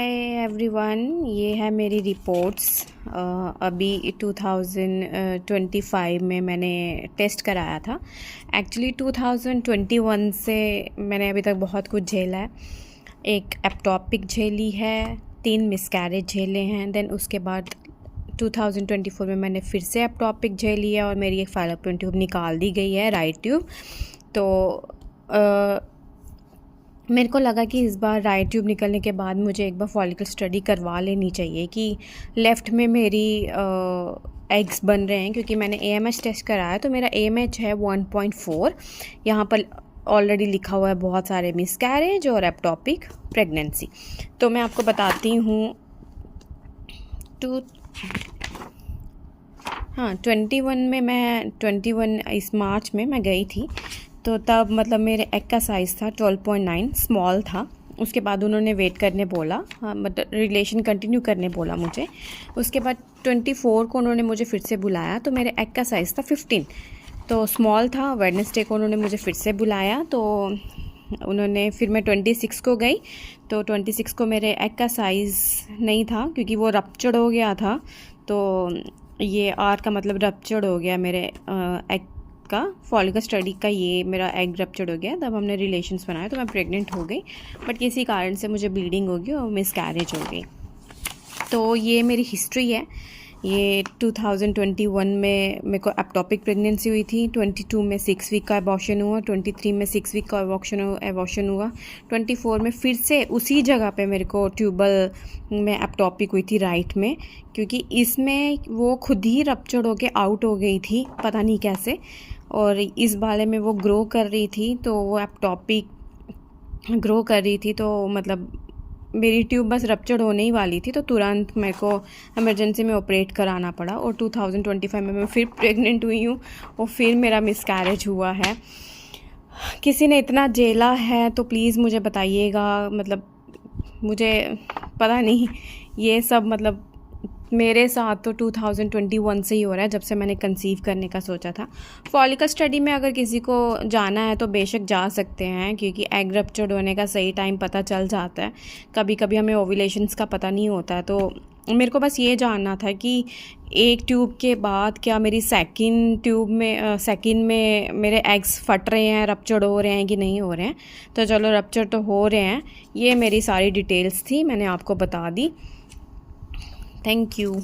Hi everyone, ये है मेरी रिपोर्ट्स। अभी 2025 में मैंने टेस्ट कराया था। एक्चुअली 2021 से मैंने अभी तक बहुत कुछ झेला है। एक एप्टॉपिक झेली है, 3 मिसकैरेज झेले हैं। देन उसके बाद 2024 में मैंने फिर से एप्टॉपिक झेली है और मेरी एक फैलोपियन ट्यूब निकाल दी गई है, राइट ट्यूब। तो मेरे को लगा कि इस बार राइट ट्यूब निकलने के बाद मुझे एक बार फॉलिकल स्टडी करवा लेनी चाहिए कि लेफ़्ट में मेरी एग्स बन रहे हैं, क्योंकि मैंने AMH टेस्ट कराया तो मेरा AMH है 1.4। यहाँ पर ऑलरेडी लिखा हुआ है बहुत सारे मिसकैरेज और एप्टॉपिक प्रेगनेंसी। तो मैं आपको बताती हूँ 21 में मैं 21 इस मार्च में मैं गई थी। तो तब मतलब मेरे एग का साइज़ था 12.9, स्मॉल था। उसके बाद उन्होंने वेट करने बोला, मतलब रिलेशन कंटिन्यू करने बोला मुझे। उसके बाद 24 को उन्होंने मुझे फिर से बुलाया तो मेरे एग का साइज़ था 15, तो स्मॉल था। वेडनेसडे को उन्होंने मुझे फिर से बुलाया तो उन्होंने फिर मैं 26 को गई तो 26 को मेरे एग का साइज़ नहीं था, क्योंकि वो रप्चर्ड हो गया था। तो ये R का मतलब रप्चर्ड हो गया मेरे एग का, फॉलिकल स्टडी का ये मेरा एग रप्चर्ड हो गया। तब हमने रिलेशंस बनाए तो मैं प्रेग्नेंट हो गई, बट किसी कारण से मुझे ब्लीडिंग हो गई और मिसकैरेज हो गई। तो ये मेरी हिस्ट्री है। ये 2021 में मेरे को एप्टॉपिक प्रेगनेंसी हुई थी, 22 में 6 वीक का एबॉर्शन हुआ, 23 में 6 वीक का एबॉर्शन हुआ, 24 में फिर से उसी जगह पे मेरे को ट्यूबल में एप्टॉपिक हुई थी, राइट में। क्योंकि इसमें वो खुद ही रप्चर्ड होके आउट हो गई थी, पता नहीं कैसे, और इस वाले में वो ग्रो कर रही थी। तो वो एप्टॉपिक ग्रो कर रही थी तो मतलब मेरी ट्यूब बस रप्चर्ड होने ही वाली थी, तो तुरंत मेरे को इमरजेंसी में ऑपरेट कराना पड़ा। और 2025 में मैं फिर प्रेग्नेंट हुई हूँ और फिर मेरा मिसकैरेज हुआ है। किसी ने इतना झेला है तो प्लीज़ मुझे बताइएगा। मतलब मुझे पता नहीं, ये सब मतलब मेरे साथ तो 2021 से ही हो रहा है, जब से मैंने कंसीव करने का सोचा था। फॉलिकल स्टडी में अगर किसी को जाना है तो बेशक जा सकते हैं, क्योंकि एग रप्चर्ड होने का सही टाइम पता चल जाता है। कभी कभी हमें ओव्यूलेशंस का पता नहीं होता है। तो मेरे को बस ये जानना था कि एक ट्यूब के बाद क्या मेरी सेकंड में मेरे एग्स फट रहे हैं, रप्चर्ड हो रहे हैं कि नहीं हो रहे हैं। तो चलो, रप्चर्ड तो हो रहे हैं। ये मेरी सारी डिटेल्स थी, मैंने आपको बता दी। Thank you.